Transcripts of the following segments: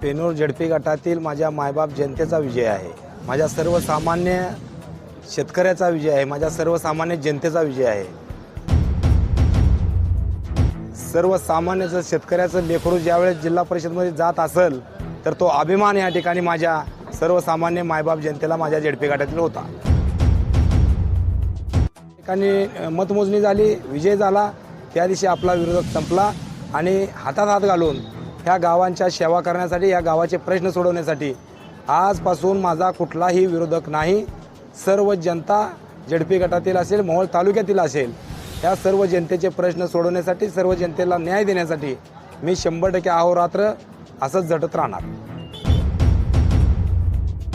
Penur ZP गटातील माझ्या मायबाप जनतेचा विजय आहे। माझ्या सर्वसामान्य शेतकऱ्याचा विजय आहे। माझ्या सर्वसामान्य जनतेचा विजय आहे। सर्वसामान्य शेतकऱ्याचं लेकरू ज्यावेळेस जिल्हा परिषदमध्ये जात असेल तर तो अभिमान या ठिकाणी माझ्या सर्वसामान्य मायबाप जनतेला माझ्या झेडपी गटातील होता। ठिकाणी मतमोजणी झाली, विजय झाला, त्या दिवशी आपला विरोधक संपला आणि हातात हात घालून ह्या गावांच्या सेवा करण्यासाठी, या गावाचे प्रश्न सोडवण्यासाठी आजपासून माझा कुठलाही विरोधक नाही। सर्व जनता झेडपी गटातील असेल, मोहोळ तालुक्यातील असेल, या सर्व जनतेचे प्रश्न सोडवण्यासाठी, सर्व जनतेला न्याय देण्यासाठी मी 100% अहोरात्र असंच झटत राहणार।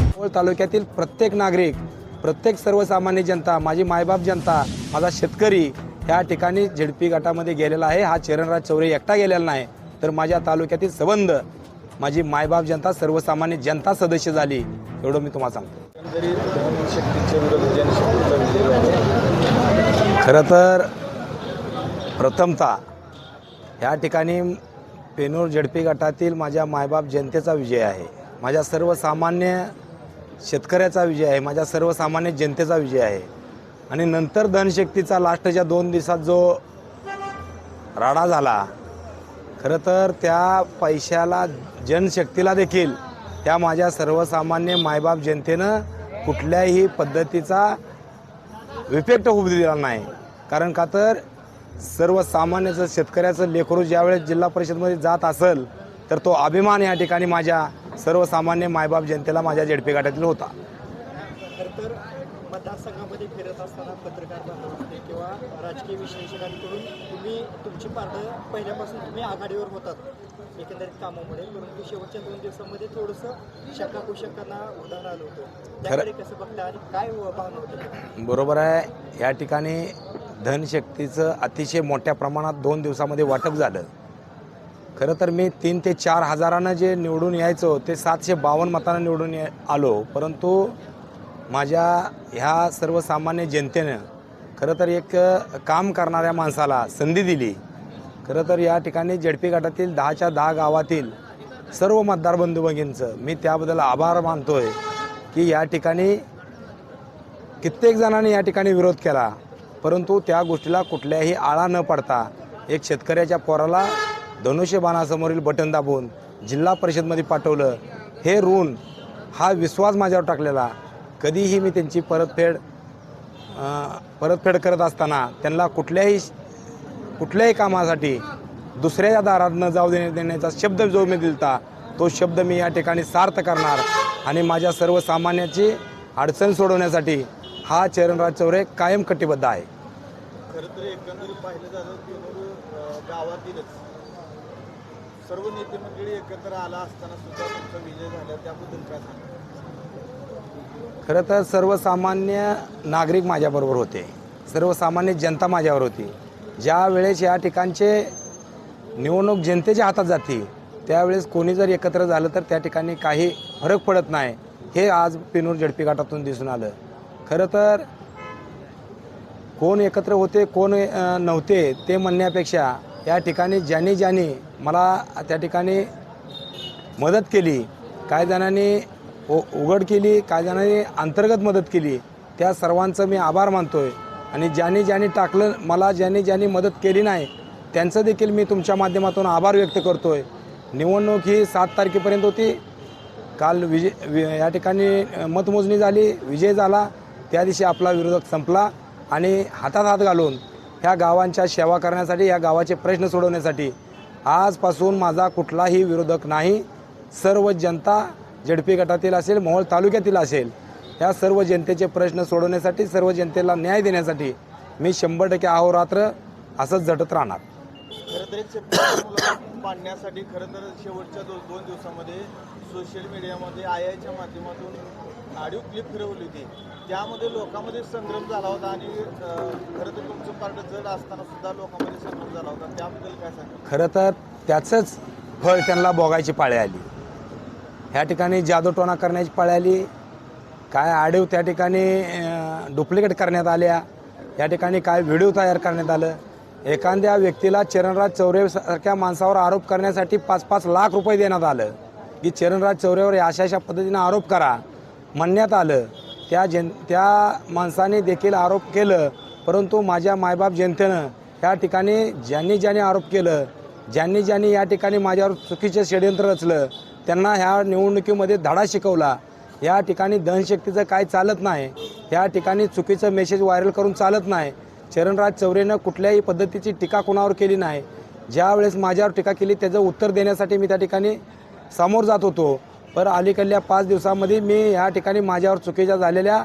मोहोळ तालुक्यातील प्रत्येक नागरिक, प्रत्येक सर्वसामान्य जनता, माझी मायबाप जनता, माझा शेतकरी ह्या ठिकाणी झेडपी गटामध्ये गेलेला आहे। हा चरणराज चौरे एकटा गेलेला नाही, तर माझ्या तालुक्यातील संबंध माझी मायबाप जनता, सर्वसामान्य जनता सदस्य झाली, एवढं मी तुम्हाला सांगतो। खरं तर प्रथमतः या ठिकाणी पेनूर झेडपी गटातील माझ्या मायबाप जनतेचा विजय आहे। माझ्या सर्वसामान्य शेतकऱ्याचा विजय आहे। माझ्या सर्वसामान्य जनतेचा विजय आहे। आणि नंतर धनशक्तीचा लास्टच्या 2 दिवसात जो राडा झाला, खरं तर त्या पैशाला, जनशक्तीला देखील त्या माझ्या सर्वसामान्य मायबाप जनतेनं कुठल्याही पद्धतीचा इफेक्ट होऊ दिला नाही। कारण का तर सर्वसामान्य शेतकऱ्याचं लेकरू ज्यावेळेस जिल्हा परिषदमध्ये जात असेल तर तो अभिमान या ठिकाणी माझ्या सर्वसामान्य मायबाप जनतेला माझ्या झेडपी गटातील होता। तर मतदारसंघामध्ये फिरत असताना पत्रकार बांधवांकडे किंवा राजकीय विश्लेषकांकडून तुम्ही तुमची पारडं पहिल्यापासून तुम्ही आघाडीवर होतात एकंदरीत कामामुळे, परंतु शेवटच्या 2 दिवसांमध्ये थोडंसं शकाकुशकांना उदाहरण आलं होतं, त्याकडे कसं बघता आणि काय भावना होती? बरोबर आहे। या ठिकाणी धनशक्तीचं अतिशय मोठ्या प्रमाणात 2 दिवसामध्ये वाटप झालं। खरं तर मी 3 ते 4 हजारानं जे निवडून यायचो ते 752 मतांना निवडून आलो, परंतु माझ्या ह्या सर्वसामान्य जनतेनं खरं तर एक काम करणाऱ्या माणसाला संधी दिली। खरं तर या ठिकाणी झेडपी गटातील 10च्या 10 गावातील सर्व मतदार बंधू भगिनींचं मी त्याबद्दल आभार मानतोय की या ठिकाणी कित्येक जणांनी या ठिकाणी विरोध केला, परंतु त्या गोष्टीला कुठल्याही आळा न पडता एक शेतकऱ्याच्या पोराला धनुष्यबाणासमोरील बटन दाबून जिल्हा परिषदमध्ये पाठवलं। हे ऋण, हा विश्वास माझ्यावर टाकलेला, कधीही मी त्यांची परतफेड करत असताना त्यांना कुठल्याही कामासाठी दुसऱ्या दारात न जाऊ देण्याचा शब्द जो मी दिलता, तो शब्द मी या ठिकाणी सार्थ करणार आणि माझ्या सर्वसामान्याची अडचण सोडवण्यासाठी हा चरणराज चौरे कायम कटिबद्ध आहे। खरं तर एकंदरीत पाहिलं झालं पेनूर गावातीलच सर्व नेते मंडळी एकत्र आला असताना सुद्धा तुमचा विजय झाला, त्याबद्दल काय सांगा? खरं तर सर्वसामान्य नागरिक माझ्याबरोबर होते, सर्वसामान्य जनता माझ्यावर होती। ज्या वेळेस या ठिकाणचे निवडणूक जनतेच्या हातात जाते त्यावेळेस कोणी जर एकत्र झालं तर त्या ठिकाणी काही फरक पडत नाही, हे आज पेनूर झेडपी गटातून दिसून आलं। खरं तर कोण एकत्र होते कोण नव्हते ते म्हणण्यापेक्षा या ठिकाणी ज्यांनी मला त्या ठिकाणी मदत केली, काही जणांनी उघड केली, काही जणांनी अंतर्गत मदत केली, त्या सर्वांचं मी आभार मानतोय। आणि ज्यांनी टाकलं मला, ज्यांनी मदत केली नाही त्यांचं देखील मी तुमच्या माध्यमातून आभार व्यक्त करतोय। निवडणूक ही 7 तारखेपर्यंत होती। काल या ठिकाणी मतमोजणी झाली, विजय झाला, त्या दिवशी आपला विरोधक संपला आणि हातात हात घालून ह्या गावांच्या सेवा करण्यासाठी, या गावाचे प्रश्न सोडवण्यासाठी आजपासून माझा कुठलाही विरोधक नाही। सर्व जनता झेडपी गटातील असेल, मोहोळ तालुक्यातील असेल, ह्या सर्व जनतेचे प्रश्न सोडवण्यासाठी, सर्व जनतेला न्याय देण्यासाठी मी 100% अहोरात्र असंच झटत राहणार। खरं तर एक मांडण्यासाठी खरं तर शेवटच्या 2 दिवसामध्ये सोशल मीडियामध्ये आयच्या माध्यमातून ऑडिओ क्लिप फिरवली होती, त्यामध्ये लोकांमध्ये संग्राम झाला होता आणि खरं तर तुमचं पार्ट जड असताना सुद्धा लोकांमध्ये संग्राम झाला होता, त्याबद्दल काय सांगा? खरं तर त्याचंच फळ त्यांना भोगायची पाळी आली। ह्या ठिकाणी जादूटोणा करण्याची पाळी आली, काय ऑडिओ त्या ठिकाणी डुप्लिकेट करण्यात आल्या, या ठिकाणी काय व्हिडिओ तयार करण्यात आलं। एखाद्या व्यक्तीला चरणराज चौरे सारख्या माणसावर आरोप करण्यासाठी 5-5 लाख रुपये देण्यात आलं। की चरणराज चौरेवर अशा पद्धतीनं आरोप करा म्हणण्यात आलं. त्या माणसाने देखील आरोप केलं, परंतु माझ्या मायबाप जनतेनं या ठिकाणी ज्यांनी आरोप केलं, ज्यांनी या ठिकाणी माझ्यावर चुकीचं षडयंत्र रचलं, त्यांना ह्या निवडणुकीमध्ये धडा शिकवला. या ठिकाणी दहनशक्तीचं काय चालत नाही, या ठिकाणी चुकीचं मेसेज व्हायरल करून चालत नाही. चरणराज चौरेनं कुठल्याही पद्धतीची टीका कोणावर केली नाही. ज्या वेळेस माझ्यावर टीका केली त्याचं उत्तर देण्यासाठी मी त्या ठिकाणी समोर जात होतो. पण अलीकडल्या 5 दिवसामध्ये मी या ठिकाणी माझ्यावर चुकीच्या झालेल्या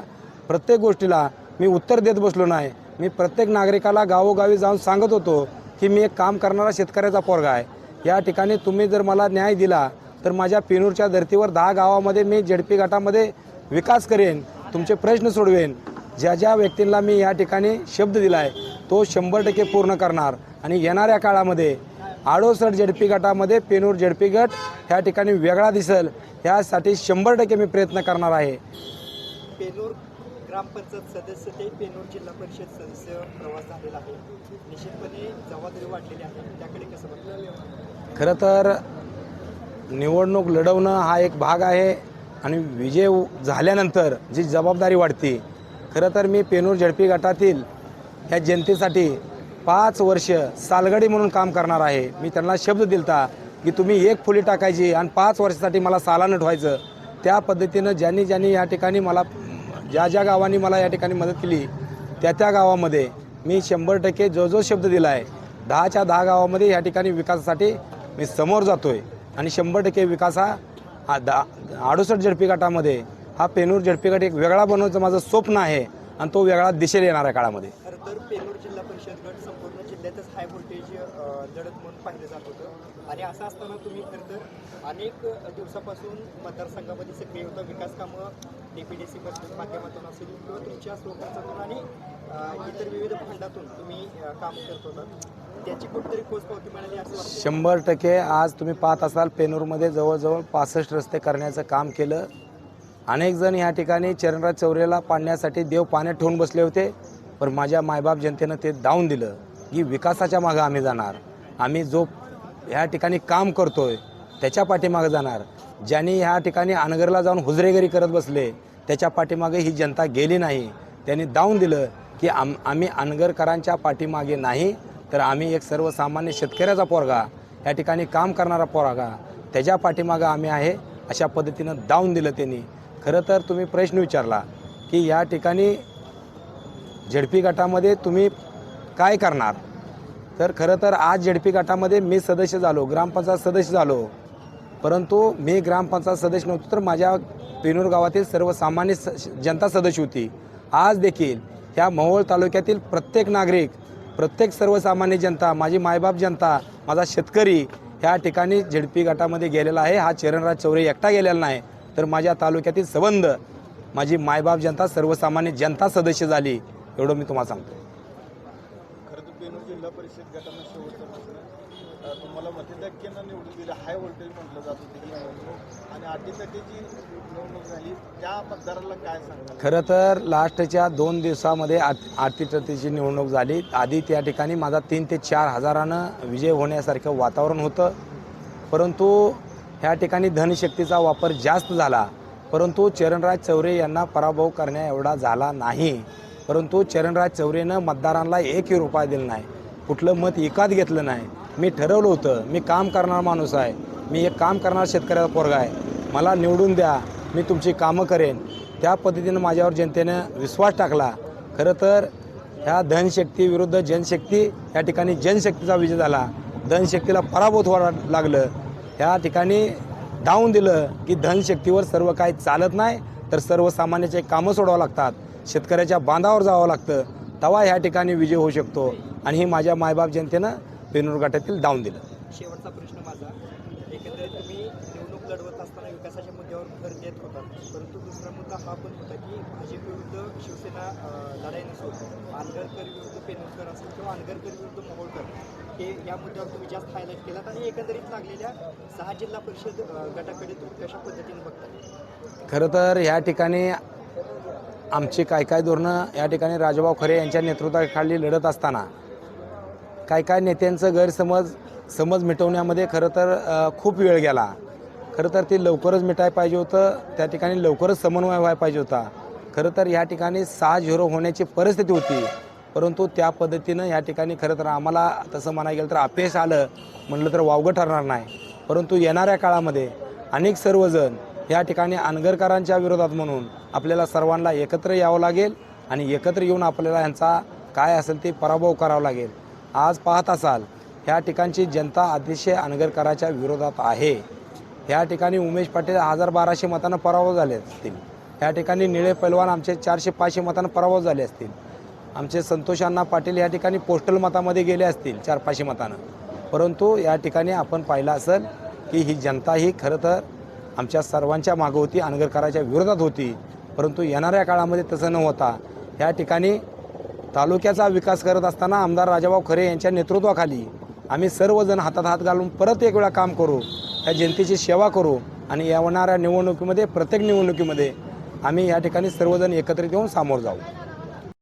प्रत्येक गोष्टीला मी उत्तर देत बसलो नाही. मी प्रत्येक नागरिकाला गावोगावी जाऊन सांगत होतो की मी एक काम करणारा शेतकऱ्याचा पोरगा आहे. या ठिकाणी तुम्ही जर मला न्याय दिला तर माझ्या पेनूरच्या धर्तीवर 10 गावामध्ये मी झेडपी गटामध्ये विकास करेन, तुमचे प्रश्न सोडवेन. ज्या व्यक्तींना मी या ठिकाणी शब्द दिला आहे तो 100% पूर्ण करणार. आणि येणाऱ्या काळामध्ये 68 झेडपी गटामध्ये पेनूर झेडपी गट ह्या ठिकाणी वेगळा दिसेल, यासाठी 100% मी प्रयत्न करणार आहे. पेनूर ग्रामपंचायत सदस्य ते पेनूर जिल्हा परिषद सदस्य प्रवास झालेला आहे. निश्चितपणे जबाबदारी वाढलेली आहे, त्याकडे कसं बघतो? खरं तर निवडणूक लढवणं हा एक भाग आहे आणि विजय झाल्यानंतर जी जबाबदारी वाढते. खरं तर मी पेनूर झेडपी गटातील ह्या जनतेसाठी 5 वर्ष सालगडी म्हणून काम करणार आहे. मी त्यांना शब्द दिलता की तुम्ही 1 फुली टाकायची आणि 5 वर्षासाठी मला सालानं ठेवायचं. त्या पद्धतीनं ज्यांनी या ठिकाणी मला ज्या गावांनी मला या ठिकाणी मदत केली त्या गावामध्ये मी 100% जो शब्द दिला आहे 10च्या 10 गावामध्ये या ठिकाणी विकासासाठी मी समोर जातो आहे. आणि 100% विकास हा 68 झेडपी गटामध्ये हा पेनूर झेडपी गट एक वेगळा बनवण्याचं माझं स्वप्न आहे आणि तो वेगळा दिशेला येणाऱ्या काळामध्ये. खरं तर पेनूर जिल्हा परिषद गट संपूर्ण जिल्ह्यातच हाय व्होल्टेज लढत म्हणून पाहिलं जात होतं. आणि असं असताना तुम्ही खरं तर अनेक दिवसापासून मतदारसंघामध्ये सक्रिय होता. विकास कामं DPDC माध्यमातून असेल किंवा तुमच्या स्वखर्चातून आणि इतर विविध फंडातून तुम्ही काम करत होता. त्याची कुठेतरी पोचपावती मिळाली असं वाटतं? 100% आज तुम्ही पाहत असाल पेनूरमध्ये जवळजवळ 65 रस्ते करण्याचं काम केलं. अनेक जण या ठिकाणी चरणराज चौरेला पाडण्यासाठी देव पाण्यात ठेवून बसले होते, पण माझ्या मायबाप जनतेनं ते दावून दिलं की विकासाच्या मागं आम्ही जाणार. आम्ही जो ह्या ठिकाणी काम करतोय त्याच्या पाठीमागं जाणार. ज्यांनी ह्या ठिकाणी अनगरला जाऊन हुजरेगिरी करत बसले त्याच्या पाठीमागे ही जनता गेली नाही. त्यांनी दावून दिलं की आम्ही अनगरकरांच्या पाठीमागे नाही, तर आम्ही एक सर्वसामान्य शेतकऱ्याचा पोरगा, या ठिकाणी काम करणारा पोरगा, त्याच्या पाठीमागं आम्ही आहे, अशा पद्धतीनं दावून दिलं त्यांनी. खरं तर तुम्ही प्रश्न विचारला की या ठिकाणी झेडपी गटामध्ये तुम्ही काय करणार, तर खरं तर आज झेडपी गटामध्ये मी सदस्य झालो, ग्रामपंचायत सदस्य झालो. परंतु मी ग्रामपंचायत सदस्य नव्हतो तर माझ्या पेनूर गावातील सर्वसामान्य जनता सदस्य होती. आज देखील ह्या मोहोळ तालुक्यातील प्रत्येक नागरिक, प्रत्येक सर्वसामान्य जनता, माझी मायबाप जनता, माझा शेतकरी ह्या ठिकाणी झेडपी गटामध्ये गेलेला आहे. हा चरणराज चौरे एकटा गेलेला नाही, तर माझ्या तालुक्यातील संबंध माझी मायबाप जनता, सर्वसामान्य जनता सदस्य झाली, एवढं मी तुम्हाला सांगतो. खरं तर पेनूर जिल्हा परिषद गटानं शेवटचा प्रश्न, तुम्हाला मतदाक्यांना निवडून दिलं, हाय व्होल्टेज म्हटलं जात होतं की निवडणूक, आणि अटीतटीची निवडणूक झाली, त्या मतदाराला काय सांगणार? खरं तर लास्टच्या 2 दिवसामध्ये अटीतटीची निवडणूक झाली. आधी त्या ठिकाणी माझा 3 ते 4 हजारानं विजय होण्यासारखं वातावरण होतं, परंतु ह्या ठिकाणी धनशक्तीचा वापर जास्त झाला. परंतु चरणराज चौरे यांना पराभव करण्या एवढा झाला नाही. परंतु चरणराज चौरेनं मतदारांना 1ही रुपया दिला नाही, कुठलं मत विकत घेतलं नाही. मी ठरवलं होतं, मी काम करणारा माणूस आहे, मी एक काम करणारा शेतकऱ्याचा पोरगा आहे, मला निवडून द्या, मी तुमची कामं करेन. त्या पद्धतीनं माझ्यावर जनतेनं विश्वास टाकला. खरं तर ह्या धनशक्ती विरुद्ध जनशक्ती, या ठिकाणी जनशक्तीचा विजय झाला. धनशक्तीला पराभूत व्हावं लागलं. ह्या ठिकाणी दावून दिलं की धनशक्तीवर सर्व काही चालत नाही, तर सर्वसामान्याचे कामं सोडावं लागतात, शेतकऱ्याच्या बांधावर जावं लागतं, तेव्हा ह्या ठिकाणी विजय होऊ शकतो. आणि ही माझ्या मायबाप जनतेनं पेनूर गटातील दावून दिलं. शेवटचा प्रश्न माझा, एकंदरीत तुम्ही निवडणूक लढवत असताना विकासाच्या मुद्द्यावर भर देत होता, परंतु दुसरा मुद्दा हा पण होता की भाजप विरुद्ध शिवसेना लढाई नसून अनगरकर विरुद्ध पेनूरकर असेल किंवा अनगरकर विरुद्ध मोहोळकर, हे या मुद्द्यावर तुम्ही जास्त हायलाईट केलात. आणि एकंदरीत लागलेल्या 6 जिल्हा परिषद गटाकडे तुम्ही कशा पद्धतीने बघता? खरं तर ह्या ठिकाणी आमची काय धोरणं या ठिकाणी राजाभाऊ खरे यांच्या नेतृत्वाखाली लढत असताना काय नेत्यांचं गैरसमज मिटवण्यामध्ये खरं तर खूप वेळ गेला. खरं तर ती लवकरच मिटाय पाहिजे होतं, त्या ठिकाणी लवकरच समन्वय व्हायला पाहिजे होता. खरं तर ह्या ठिकाणी 6-0 होण्याची परिस्थिती होती, परंतु त्या पद्धतीनं ह्या ठिकाणी खरं तर आम्हाला तसं म्हणायला गेलं तर अपयश आलं म्हणलं तर वावगं ठरणार नाही. परंतु येणाऱ्या काळामध्ये अनेक सर्वजण या ठिकाणी अनगरकरांच्या विरोधात म्हणून आपल्याला सर्वांना एकत्र यावं लागेल आणि एकत्र येऊन आपल्याला यांचा काय असेल ते पराभव करावा लागेल. आज पाहत असाल ह्या ठिकाणची जनता अतिशय अनगरकराच्या विरोधात आहे. ह्या ठिकाणी उमेश पाटील 1200 मतांना पराभव झाले असतील. ह्या ठिकाणी निळे पैलवान आमचे 400-500 मतांना पराभव झाले असतील. आमचे संतोष अण्णा पाटील या ठिकाणी पोस्टल मतामध्ये गेले असतील 400-500 मतानं. परंतु या ठिकाणी आपण पाहिलं असेल की ही जनता ही खरं तर आमच्या सर्वांच्या मागं होती, अनगरकराच्या विरोधात होती. परंतु येणाऱ्या काळामध्ये तसं न होता या ठिकाणी तालुक्याचा विकास करत असताना आमदार राजाभाऊ खरे यांच्या नेतृत्वाखाली आम्ही सर्वजण हातात हात घालून परत एक वेळा काम करू, या जनतेची सेवा करू आणि येणाऱ्या निवडणुकीमध्ये प्रत्येक निवडणुकीमध्ये आम्ही या ठिकाणी सर्वजण एकत्रित येऊन सामोरं जाऊ.